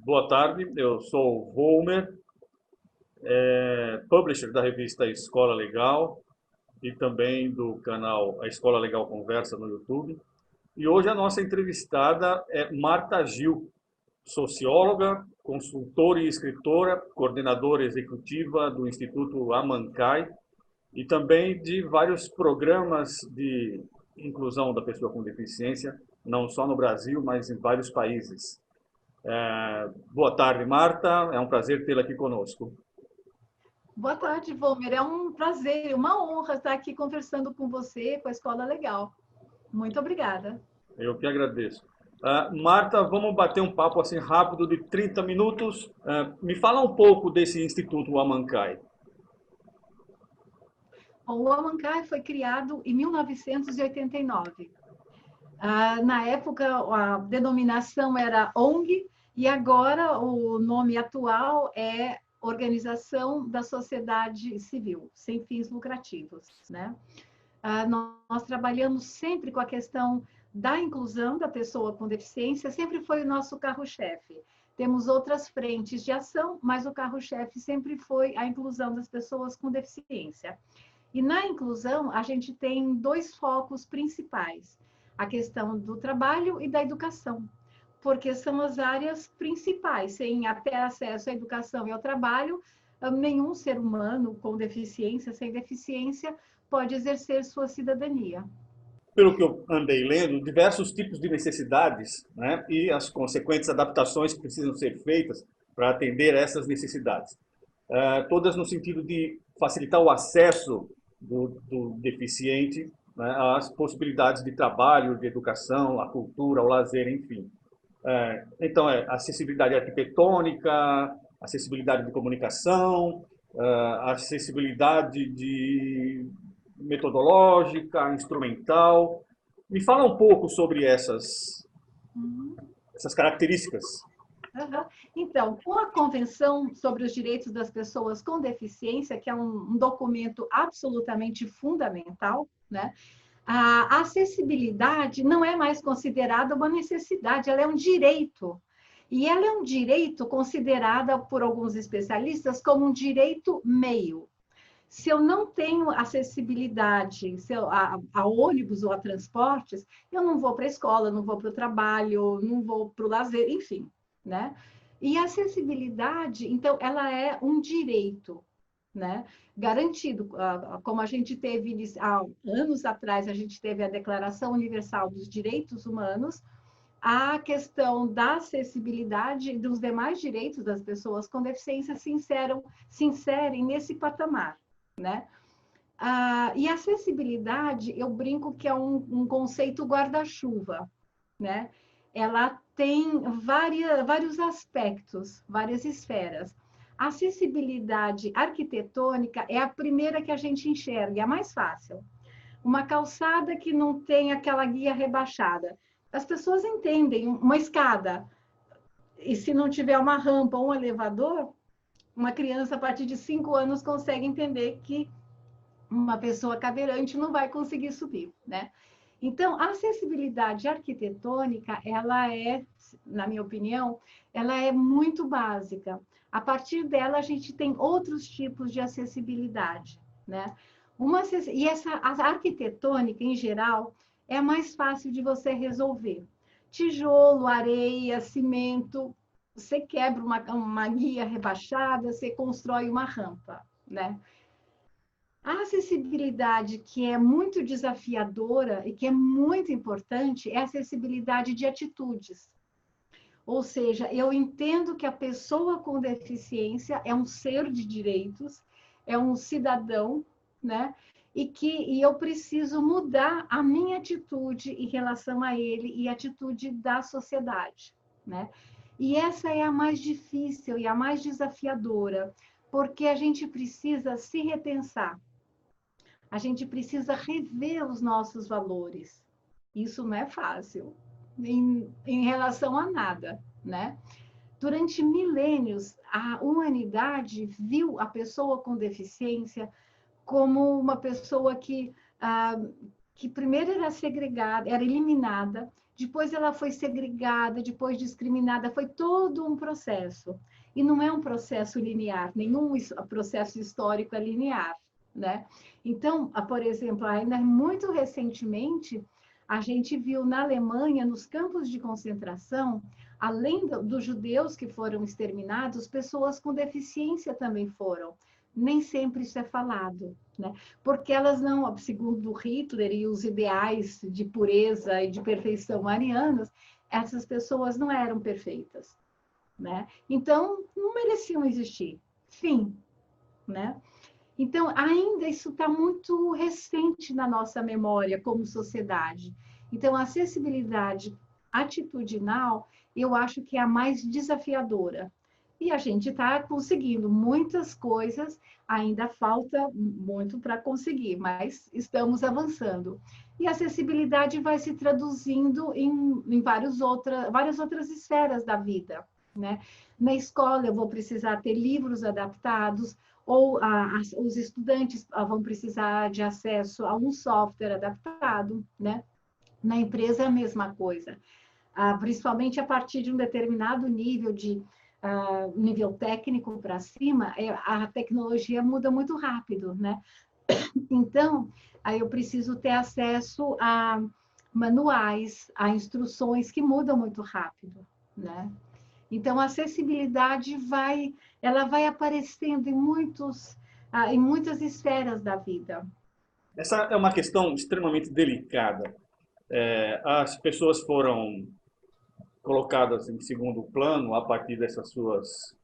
Boa tarde, eu sou o Volmer, publisher da revista Escola Legal e também do canal A Escola Legal Conversa no YouTube. E hoje a nossa entrevistada é Marta Gil, socióloga, consultora e escritora, coordenadora executiva do Instituto Amancai e também de vários programas de inclusão da pessoa com deficiência, não só no Brasil, mas em vários países. Boa tarde, Marta. É um prazer tê-la aqui conosco. Boa tarde, Volmer. É um prazer, uma honra estar aqui conversando com você, com a Escola Legal. Muito obrigada. Eu que agradeço. Marta, vamos bater um papo assim rápido de 30 minutos. Me fala um pouco desse Instituto Amancai. O Amancai foi criado em 1989. Na época, a denominação era ONG e agora o nome atual é Organização da Sociedade Civil, sem fins lucrativos, né? Nós trabalhamos sempre com a questão da inclusão da pessoa com deficiência, sempre foi o nosso carro-chefe. Temos outras frentes de ação, mas o carro-chefe sempre foi a inclusão das pessoas com deficiência. E na inclusão, a gente tem dois focos principais: a questão do trabalho e da educação, porque são as áreas principais. Sem ter acesso à educação e ao trabalho, nenhum ser humano com deficiência, sem deficiência, pode exercer sua cidadania. Pelo que eu andei lendo, diversos tipos de necessidades, né, e as consequentes adaptações que precisam ser feitas para atender a essas necessidades. Todas no sentido de facilitar o acesso do deficiente, né, às possibilidades de trabalho, de educação, à cultura, ao lazer, enfim. Então, acessibilidade arquitetônica, acessibilidade de comunicação, acessibilidade de metodológica, instrumental. Me fala um pouco sobre essas características. Uhum. Então, com a Convenção sobre os Direitos das Pessoas com Deficiência, que é um documento absolutamente fundamental, né? A acessibilidade não é mais considerada uma necessidade, ela é um direito. E ela é um direito considerada por alguns especialistas como um direito meio. Se eu não tenho acessibilidade a ônibus ou a transportes, eu não vou para a escola, não vou para o trabalho, não vou para o lazer, enfim, né? E a acessibilidade, então, ela é um direito, né? Garantido, como a gente teve há anos atrás, a gente teve a Declaração Universal dos Direitos Humanos, a questão da acessibilidade e dos demais direitos das pessoas com deficiência se inserem nesse patamar, né? E acessibilidade, eu brinco que é um conceito guarda-chuva, né? Ela tem vários aspectos, várias esferas. A acessibilidade arquitetônica é a primeira que a gente enxerga, é a mais fácil. Uma calçada que não tem aquela guia rebaixada. As pessoas entendem, uma escada, e se não tiver uma rampa ou um elevador, uma criança a partir de 5 anos consegue entender que uma pessoa cadeirante não vai conseguir subir, né? Então, a acessibilidade arquitetônica, ela é, na minha opinião, ela é muito básica. A partir dela, a gente tem outros tipos de acessibilidade, né? E a arquitetônica, em geral, é a mais fácil de você resolver. Tijolo, areia, cimento, você quebra uma guia rebaixada, você constrói uma rampa, né? A acessibilidade que é muito desafiadora e que é muito importante é a acessibilidade de atitudes. Ou seja, eu entendo que a pessoa com deficiência é um ser de direitos, é um cidadão, né? E eu preciso mudar a minha atitude em relação a ele e a atitude da sociedade, né? E essa é a mais difícil e a mais desafiadora, porque a gente precisa se repensar. A gente precisa rever os nossos valores. Isso não é fácil, em relação a nada, né? Durante milênios, a humanidade viu a pessoa com deficiência como uma pessoa que primeiro era segregada, era eliminada, depois ela foi segregada, depois discriminada, foi todo um processo. E não é um processo linear, nenhum processo histórico é linear, né? Então, por exemplo, ainda muito recentemente, a gente viu na Alemanha, nos campos de concentração, além dos judeus que foram exterminados, pessoas com deficiência também foram. Nem sempre isso é falado, né? Porque elas não, segundo Hitler e os ideais de pureza e de perfeição arianos, essas pessoas não eram perfeitas, né? Então, não mereciam existir. Fim, né? Então, ainda isso está muito recente na nossa memória como sociedade. Então, a acessibilidade atitudinal, eu acho que é a mais desafiadora. E a gente está conseguindo muitas coisas, ainda falta muito para conseguir, mas estamos avançando. E a acessibilidade vai se traduzindo em várias outras esferas da vida, né? Na escola, eu vou precisar ter livros adaptados, ou os estudantes vão precisar de acesso a um software adaptado, né? Na empresa é a mesma coisa, principalmente a partir de um determinado nível nível técnico para cima, a tecnologia muda muito rápido, né? Então, aí eu preciso ter acesso a manuais, a instruções que mudam muito rápido, né? Então, a acessibilidade ela vai aparecendo em muitas esferas da vida. Essa é uma questão extremamente delicada. As pessoas foram colocadas em segundo plano a partir dessas suas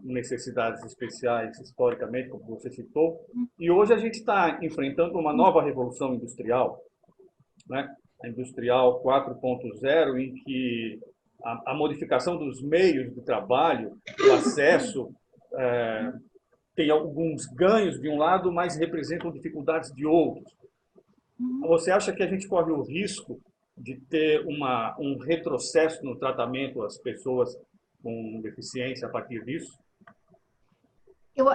necessidades especiais, historicamente, como você citou, e hoje a gente está enfrentando uma nova revolução industrial, né? A industrial 4.0, em que a modificação dos meios de trabalho, o acesso, tem alguns ganhos de um lado, mas representam dificuldades de outros. Você acha que a gente corre o risco de ter um retrocesso no tratamento às pessoas com deficiência a partir disso?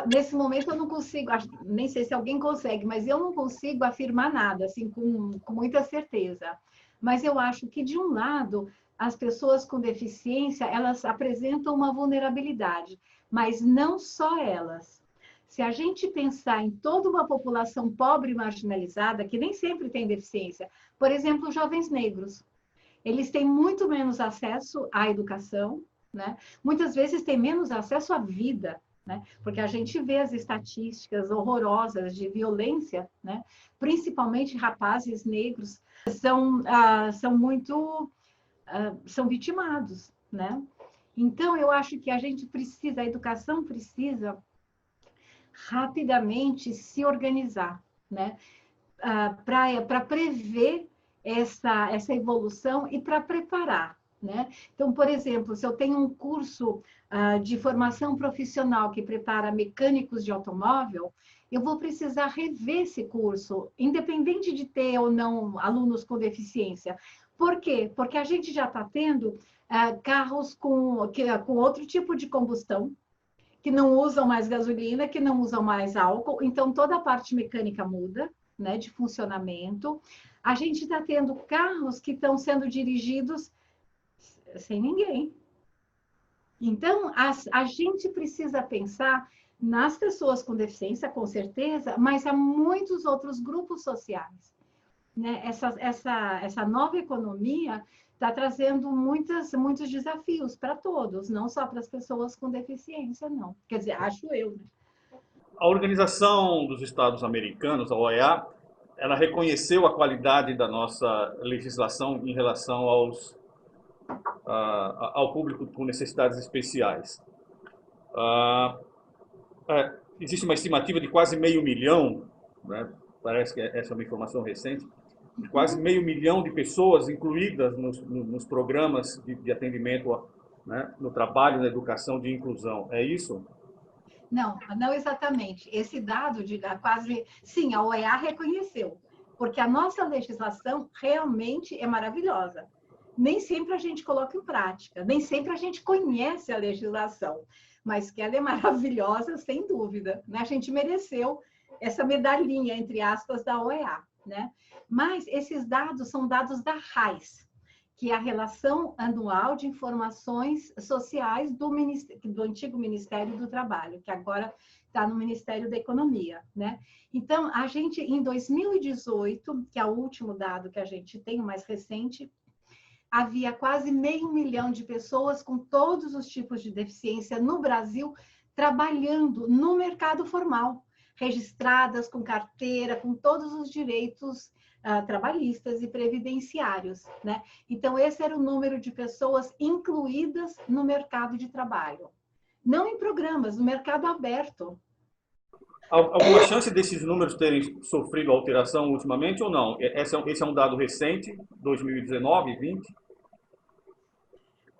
Nesse momento eu não consigo, nem sei se alguém consegue, mas eu não consigo afirmar nada, assim, com muita certeza. Mas eu acho que, de um lado, as pessoas com deficiência, elas apresentam uma vulnerabilidade, mas não só elas. Se a gente pensar em toda uma população pobre e marginalizada, que nem sempre tem deficiência, por exemplo, os jovens negros, eles têm muito menos acesso à educação, né? Muitas vezes têm menos acesso à vida, né? Porque a gente vê as estatísticas horrorosas de violência, né? Principalmente rapazes negros são vitimados, né? Então, eu acho que a educação precisa rapidamente se organizar, né? Para prever essa evolução e para preparar, né? Então, por exemplo, se eu tenho um curso de formação profissional que prepara mecânicos de automóvel, eu vou precisar rever esse curso, independente de ter ou não alunos com deficiência. Por quê? Porque a gente já está tendo carros com outro tipo de combustão, que não usam mais gasolina, que não usam mais álcool, então toda a parte mecânica muda, né, de funcionamento. A gente está tendo carros que estão sendo dirigidos sem ninguém. Então, a gente precisa pensar nas pessoas com deficiência, com certeza, mas há muitos outros grupos sociais, né? Essa nova economia está trazendo muitos desafios para todos, não só para as pessoas com deficiência, não. Quer dizer, acho eu, né? A Organização dos Estados Americanos, a OEA, ela reconheceu a qualidade da nossa legislação em relação ao público com necessidades especiais. Existe uma estimativa de quase 500.000, né? Parece que essa é uma informação recente, de quase 500.000 de pessoas incluídas nos programas de atendimento, né, no trabalho, na educação de inclusão. É isso? Não, não exatamente. Esse dado de quase... Sim, a OEA reconheceu, porque a nossa legislação realmente é maravilhosa. Nem sempre a gente coloca em prática, nem sempre a gente conhece a legislação, mas que ela é maravilhosa, sem dúvida, né? A gente mereceu essa medalhinha, entre aspas, da OEA, né? Mas esses dados são dados da RAIS. que é a relação anual de informações sociais do antigo Ministério do Trabalho, que agora está no Ministério da Economia, né? Então, a gente, em 2018, que é o último dado que a gente tem, o mais recente, havia quase 500 mil de pessoas com todos os tipos de deficiência no Brasil trabalhando no mercado formal, registradas com carteira, com todos os direitos trabalhistas e previdenciários, né? Então, esse era o número de pessoas incluídas no mercado de trabalho. Não em programas, no mercado aberto. Alguma chance desses números terem sofrido alteração ultimamente ou não? Esse é um dado recente, 2019, 20?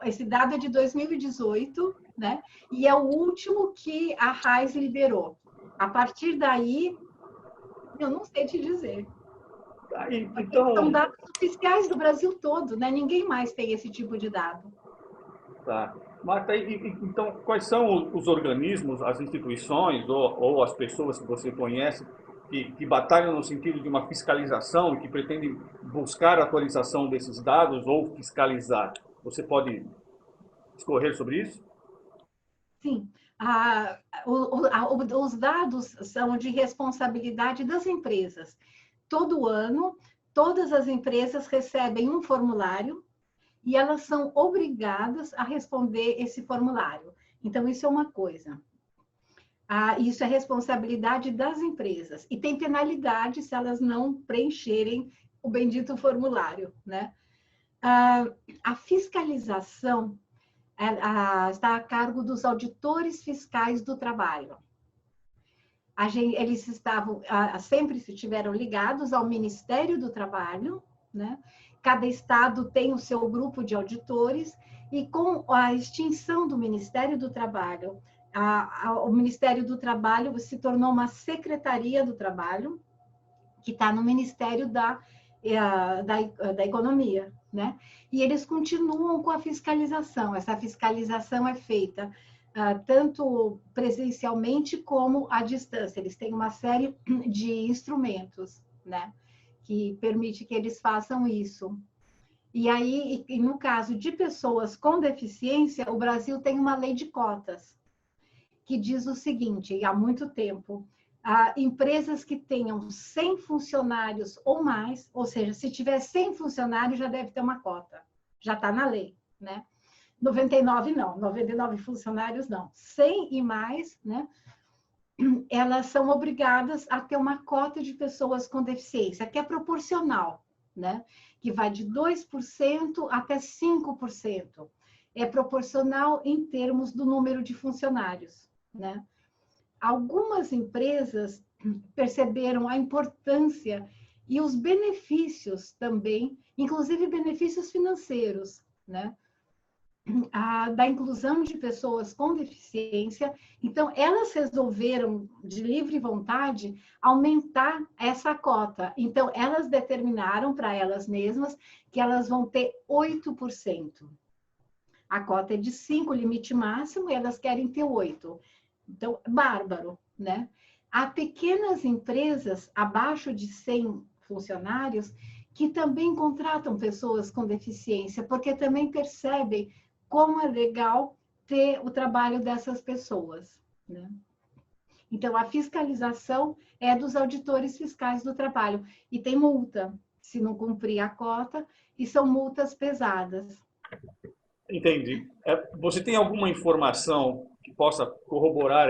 Esse dado é de 2018, né? E é o último que a RAIS liberou. A partir daí, eu não sei te dizer. Então, São dados oficiais do Brasil todo, né? Ninguém mais tem esse tipo de dado. tá. Marta, então, quais são os organismos, as instituições ou as pessoas que você conhece que batalham no sentido de uma fiscalização e que pretendem buscar a atualização desses dados ou fiscalizar? Você pode discorrer sobre isso? Sim. Os dados são de responsabilidade das empresas. Todo ano, todas as empresas recebem um formulário e elas são obrigadas a responder esse formulário. Então, isso é uma coisa. Isso é responsabilidade das empresas. E tem penalidade se elas não preencherem o bendito formulário, né? A fiscalização está a cargo dos auditores fiscais do trabalho. Eles sempre estiveram ligados ao Ministério do Trabalho, né? Cada estado tem o seu grupo de auditores, e com a extinção do Ministério do Trabalho, o Ministério do Trabalho se tornou uma Secretaria do Trabalho, que está no Ministério da Economia, né? E eles continuam com a fiscalização. Essa fiscalização é feita tanto presencialmente como à distância. Eles têm uma série de instrumentos, né? Que permite que eles façam isso. E aí, no caso de pessoas com deficiência, o Brasil tem uma lei de cotas, que diz o seguinte, e há muito tempo, empresas que tenham 100 funcionários ou mais, ou seja, se tiver 100 funcionários, já deve ter uma cota, já está na lei, né? 99 não, 99 funcionários não, 100 e mais, né? Elas são obrigadas a ter uma cota de pessoas com deficiência, que é proporcional, né? Que vai de 2% até 5%. É proporcional em termos do número de funcionários, né? Algumas empresas perceberam a importância e os benefícios também, inclusive benefícios financeiros, né? Da inclusão de pessoas com deficiência. Então, elas resolveram, de livre vontade, aumentar essa cota. Então, elas determinaram para elas mesmas que elas vão ter 8%. A cota é de 5, limite máximo, e elas querem ter 8%. Então, bárbaro, né? Há pequenas empresas, abaixo de 100 funcionários, que também contratam pessoas com deficiência, porque também percebem como é legal ter o trabalho dessas pessoas, né? Então, a fiscalização é dos auditores fiscais do trabalho. E tem multa, se não cumprir a cota, e são multas pesadas. Entendi. Você tem alguma informação que possa corroborar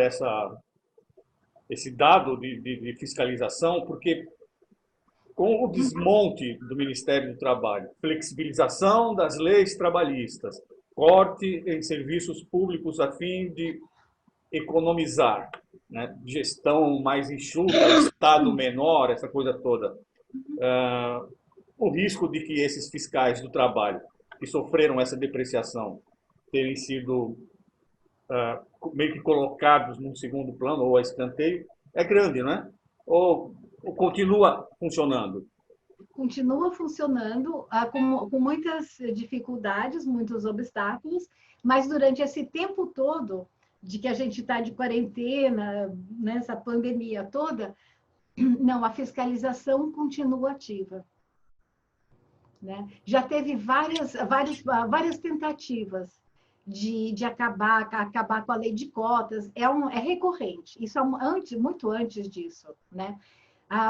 esse dado de fiscalização? Porque com o desmonte do Ministério do Trabalho, flexibilização das leis trabalhistas, corte em serviços públicos a fim de economizar, né? Gestão mais enxuta, Estado menor, essa coisa toda. O risco de que esses fiscais do trabalho que sofreram essa depreciação terem sido meio que colocados num segundo plano ou a escanteio é grande, não é? Ou continua funcionando? Continua funcionando com muitas dificuldades, muitos obstáculos, mas durante esse tempo todo de que a gente está de quarentena, nessa pandemia toda, não, a fiscalização continua ativa. né? Já teve várias tentativas de acabar com a lei de cotas, é recorrente, isso muito antes disso, né?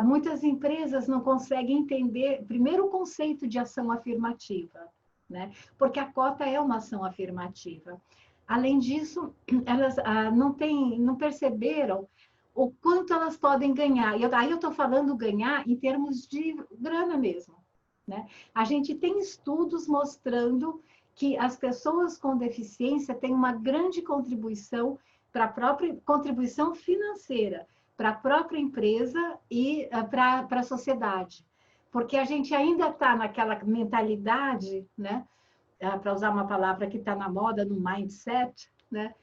Muitas empresas não conseguem entender, primeiro, o conceito de ação afirmativa, né? Porque a cota é uma ação afirmativa. Além disso, elas não perceberam o quanto elas podem ganhar. E aí eu estou falando ganhar em termos de grana mesmo, né? A gente tem estudos mostrando que as pessoas com deficiência têm uma grande contribuição para a própria contribuição financeira, para a própria empresa e para a sociedade. Porque a gente ainda está naquela mentalidade, né? Para usar uma palavra que está na moda, no mindset, né?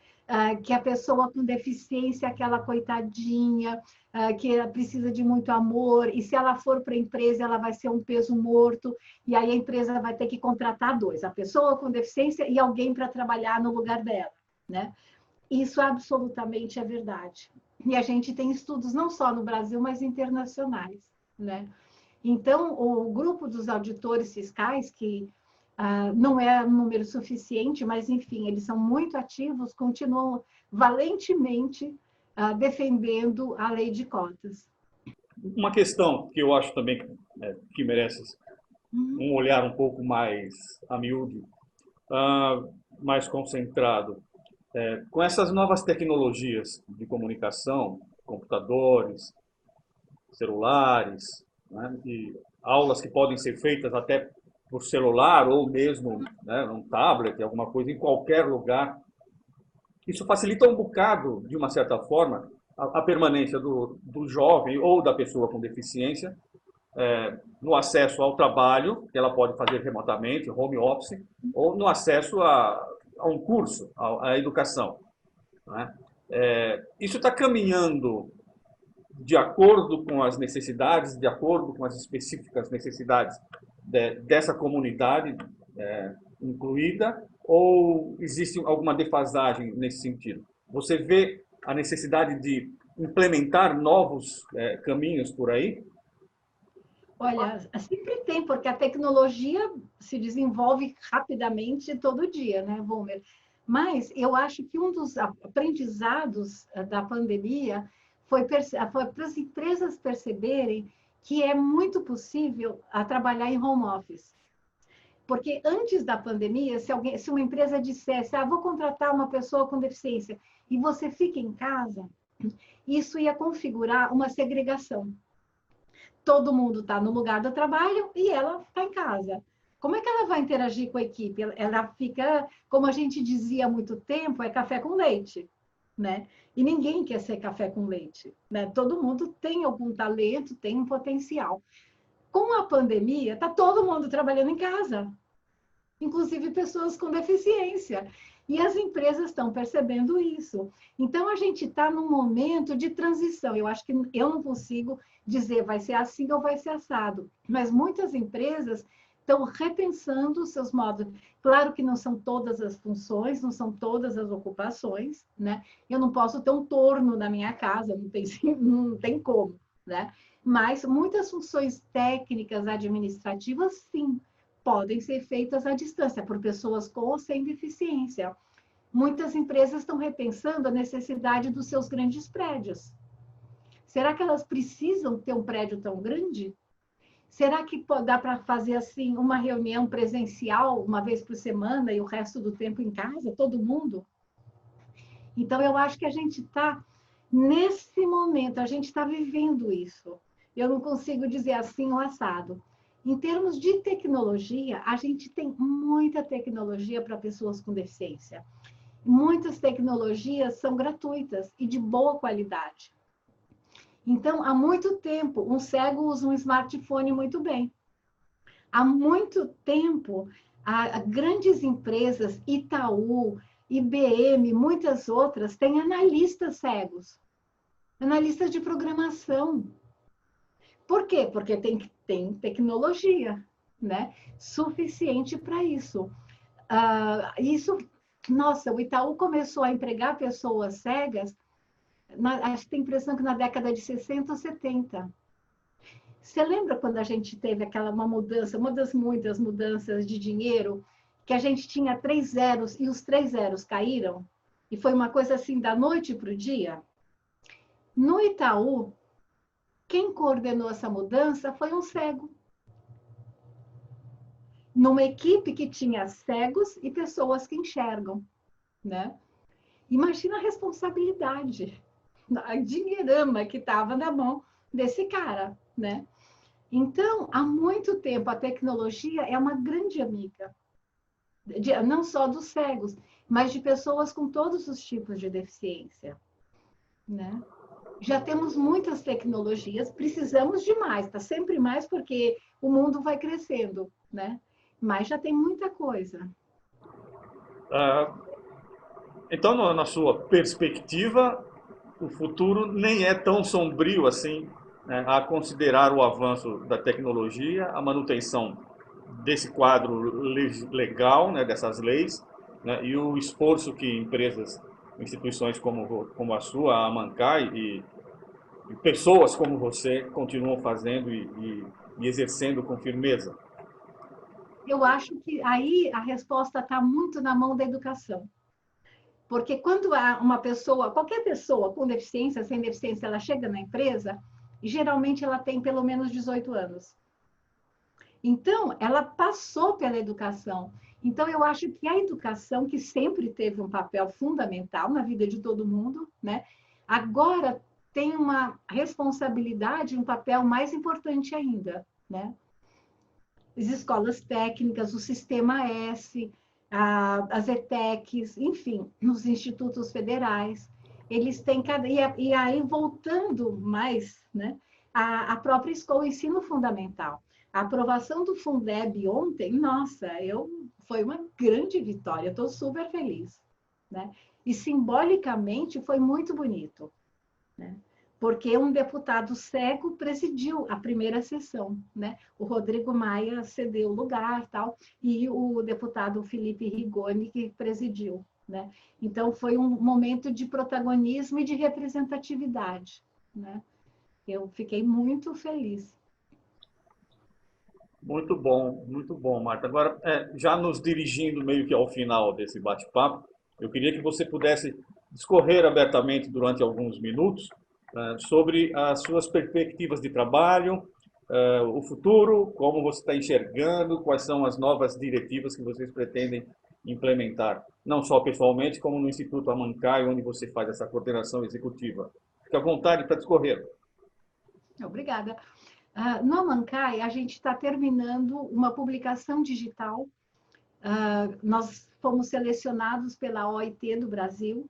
Que a pessoa com deficiência é aquela coitadinha, que precisa de muito amor, e se ela for para a empresa, ela vai ser um peso morto, e aí a empresa vai ter que contratar dois, a pessoa com deficiência e alguém para trabalhar no lugar dela, né? Isso absolutamente é verdade. E a gente tem estudos não só no Brasil, mas internacionais, né? Então, o grupo dos auditores fiscais, que não é um número suficiente, mas, enfim, eles são muito ativos, continuam valentemente defendendo a lei de cotas. Uma questão que eu acho também que merece um olhar um pouco mais a miúdo, mais concentrado. Com essas novas tecnologias de comunicação, computadores, celulares, né, e aulas que podem ser feitas até por celular ou mesmo, né, um tablet, alguma coisa, em qualquer lugar. Isso facilita um bocado, de uma certa forma, a permanência do jovem ou da pessoa com deficiência no acesso ao trabalho, que ela pode fazer remotamente, home office, ou no acesso a um curso, à educação, né? Isso está caminhando de acordo com as necessidades, de acordo com as específicas necessidades dessa comunidade incluída, ou existe alguma defasagem nesse sentido? Você vê a necessidade de implementar novos caminhos por aí? Olha, sempre tem, porque a tecnologia se desenvolve rapidamente todo dia, né, Vomer? Mas eu acho que um dos aprendizados da pandemia foi para as empresas perceberem que é muito possível trabalhar em home office. Porque antes da pandemia, se uma empresa dissesse, vou contratar uma pessoa com deficiência e você fica em casa, isso ia configurar uma segregação. Todo mundo está no lugar do trabalho e ela está em casa. Como é que ela vai interagir com a equipe? Ela fica, como a gente dizia há muito tempo, é café com leite, né? E ninguém quer ser café com leite, né? Todo mundo tem algum talento, tem um potencial. Com a pandemia, está todo mundo trabalhando em casa, inclusive pessoas com deficiência. E as empresas estão percebendo isso. Então, a gente está num momento de transição. Eu acho que eu não consigo dizer vai ser assim ou vai ser assado, mas muitas empresas estão repensando os seus modos. Claro que não são todas as funções, não são todas as ocupações, né? Eu não posso ter um torno na minha casa, não tem como, né? Mas muitas funções técnicas, administrativas, sim, podem ser feitas à distância, por pessoas com ou sem deficiência. Muitas empresas estão repensando a necessidade dos seus grandes prédios. Será que elas precisam ter um prédio tão grande? Será que dá para fazer assim uma reunião presencial uma vez por semana e o resto do tempo em casa, todo mundo? Então, eu acho que a gente está, nesse momento, a gente está vivendo isso. Eu não consigo dizer assim o assado. Em termos de tecnologia, a gente tem muita tecnologia para pessoas com deficiência. Muitas tecnologias são gratuitas e de boa qualidade. Então, há muito tempo, um cego usa um smartphone muito bem. Há muito tempo, grandes empresas, Itaú, IBM, muitas outras, têm analistas cegos, analistas de programação. Por quê? Porque tem tecnologia, né, suficiente para isso. Nossa, o Itaú começou a empregar pessoas cegas, acho que tem a impressão que na década de 60 ou 70. Você lembra quando a gente teve uma mudança, uma das muitas mudanças de dinheiro, que a gente tinha 3 zeros e os 3 zeros caíram? E foi uma coisa assim da noite para o dia? No Itaú, quem coordenou essa mudança foi um cego. Numa equipe que tinha cegos e pessoas que enxergam, né? Imagina a responsabilidade, a dinheirama que estava na mão desse cara, né? Então, há muito tempo, a tecnologia é uma grande amiga, não só dos cegos, mas de pessoas com todos os tipos de deficiência, né? Já temos muitas tecnologias, precisamos de mais, tá sempre mais porque o mundo vai crescendo, né? Mas já tem muita coisa. Ah, então, na sua perspectiva, o futuro nem é tão sombrio assim, né, a considerar o avanço da tecnologia, a manutenção desse quadro legal, né, dessas leis, né, e o esforço que empresas, instituições como a sua, a Amancai, e pessoas como você continuam fazendo e exercendo com firmeza. Eu acho que aí a resposta está muito na mão da educação. Porque quando há uma pessoa, qualquer pessoa com deficiência, sem deficiência, ela chega na empresa, geralmente ela tem pelo menos 18 anos. Então, ela passou pela educação. Então, eu acho que a educação, que sempre teve um papel fundamental na vida de todo mundo, né? Agora tem uma responsabilidade, um papel mais importante ainda, né? As escolas técnicas, o Sistema S, as ETECs, enfim, os institutos federais, eles têm cada... E aí, voltando mais, né, a própria escola, o ensino fundamental. A aprovação do Fundeb ontem, nossa, foi uma grande vitória, estou super feliz, né? E simbolicamente foi muito bonito, né? Porque um deputado cego presidiu a primeira sessão, né? O Rodrigo Maia cedeu o lugar, tal, e o deputado Felipe Rigoni que presidiu, né? Então foi um momento de protagonismo e de representatividade, né? Eu fiquei muito feliz. Muito bom, Marta. Agora, já nos dirigindo meio que ao final desse bate-papo, eu queria que você pudesse discorrer abertamente durante alguns minutos sobre as suas perspectivas de trabalho, o futuro, como você está enxergando, quais são as novas diretivas que vocês pretendem implementar, não só pessoalmente, como no Instituto Amancai, onde você faz essa coordenação executiva. Fique à vontade para discorrer. Obrigada. No Amancai, a gente está terminando uma publicação digital. Nós fomos selecionados pela OIT do Brasil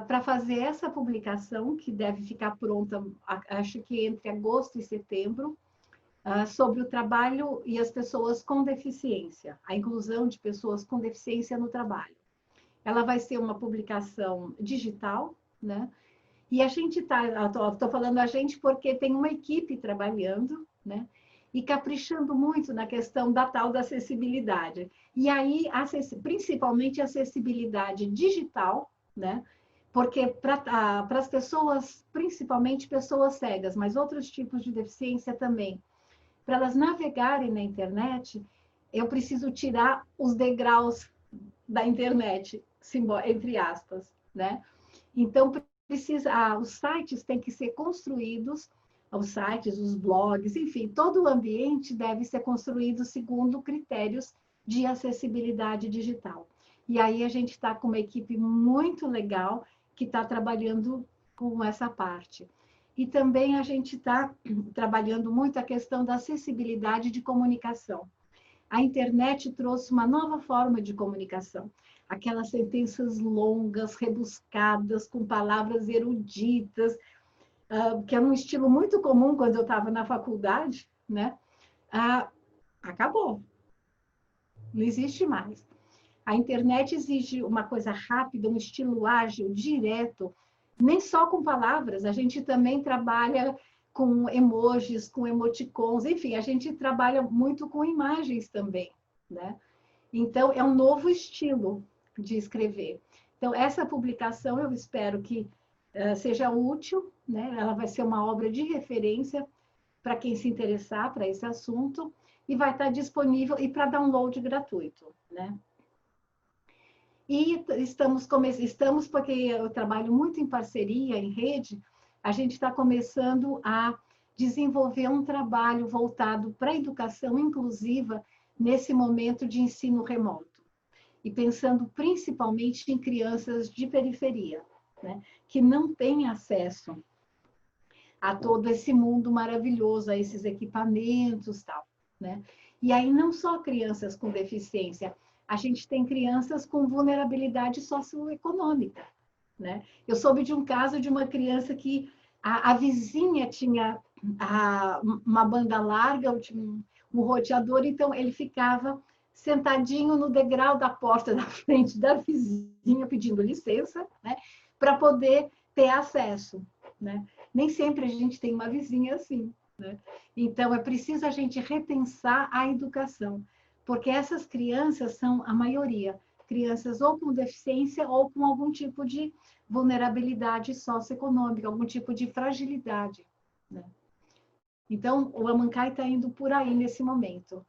para fazer essa publicação, que deve ficar pronta, acho que entre agosto e setembro, sobre o trabalho e as pessoas com deficiência, a inclusão de pessoas com deficiência no trabalho. Ela vai ser uma publicação digital, né? E a gente está, estou falando a gente porque tem uma equipe trabalhando, né? E caprichando muito na questão da tal da acessibilidade. E aí, principalmente acessibilidade digital, né? Porque para as pessoas, principalmente pessoas cegas, mas outros tipos de deficiência também, para elas navegarem na internet, eu preciso tirar os degraus da internet, entre aspas, né? Então, os sites têm que ser construídos, os sites, os blogs, enfim, todo o ambiente deve ser construído segundo critérios de acessibilidade digital. E aí a gente está com uma equipe muito legal que está trabalhando com essa parte. E também a gente está trabalhando muito a questão da acessibilidade de comunicação. A internet trouxe uma nova forma de comunicação. Aquelas sentenças longas, rebuscadas, com palavras eruditas, que era um estilo muito comum quando eu estava na faculdade, né? Acabou. Não existe mais. A internet exige uma coisa rápida, um estilo ágil, direto, nem só com palavras, a gente também trabalha com emojis, com emoticons, enfim, a gente trabalha muito com imagens também, né? Então, é um novo estilo de escrever. Então, essa publicação eu espero que seja útil, né? Ela vai ser uma obra de referência para quem se interessar para esse assunto, e vai estar disponível e para download gratuito, né? E estamos, porque eu trabalho muito em parceria, em rede, a gente está começando a desenvolver um trabalho voltado para a educação inclusiva nesse momento de ensino remoto. E pensando principalmente em crianças de periferia, né, que não têm acesso a todo esse mundo maravilhoso, a esses equipamentos, tal, né? E aí não só crianças com deficiência, a gente tem crianças com vulnerabilidade socioeconômica, né? Eu soube de um caso de uma criança que a vizinha tinha uma banda larga, um roteador, então ele ficava sentadinho no degrau da porta da frente da vizinha, pedindo licença, né, para poder ter acesso, né? Nem sempre a gente tem uma vizinha assim, né? Então, é preciso a gente repensar a educação, porque essas crianças são a maioria, crianças ou com deficiência ou com algum tipo de vulnerabilidade socioeconômica, algum tipo de fragilidade, né? Então, o Amancai está indo por aí nesse momento.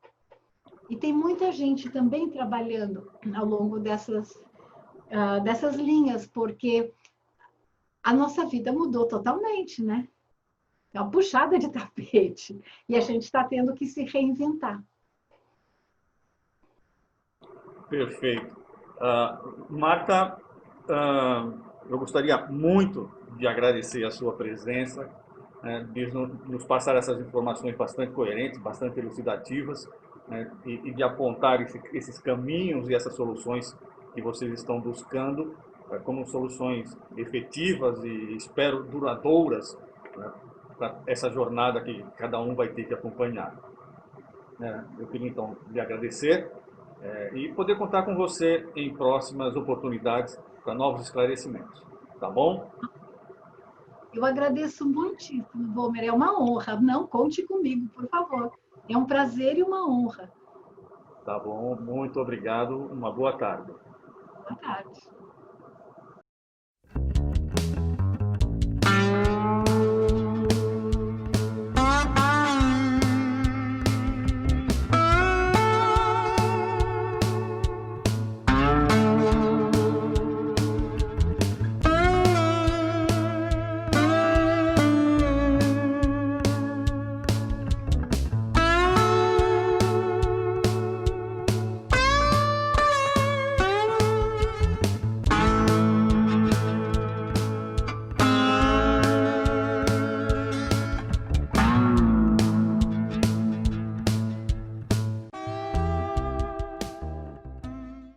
E tem muita gente também trabalhando ao longo dessas linhas, porque a nossa vida mudou totalmente, né? É uma puxada de tapete. E a gente está tendo que se reinventar. Perfeito. Marta, eu gostaria muito de agradecer a sua presença, né, de nos passar essas informações bastante coerentes, bastante elucidativas, né, e de apontar esses caminhos e essas soluções que vocês estão buscando como soluções efetivas e, espero, duradouras, né, para essa jornada que cada um vai ter que acompanhar. Eu queria, então, lhe agradecer e poder contar com você em próximas oportunidades para novos esclarecimentos. Tá bom? Eu agradeço muitíssimo, Bomer. É uma honra. Não conte comigo, por favor. É um prazer e uma honra. Tá bom, muito obrigado. Uma boa tarde. Boa tarde.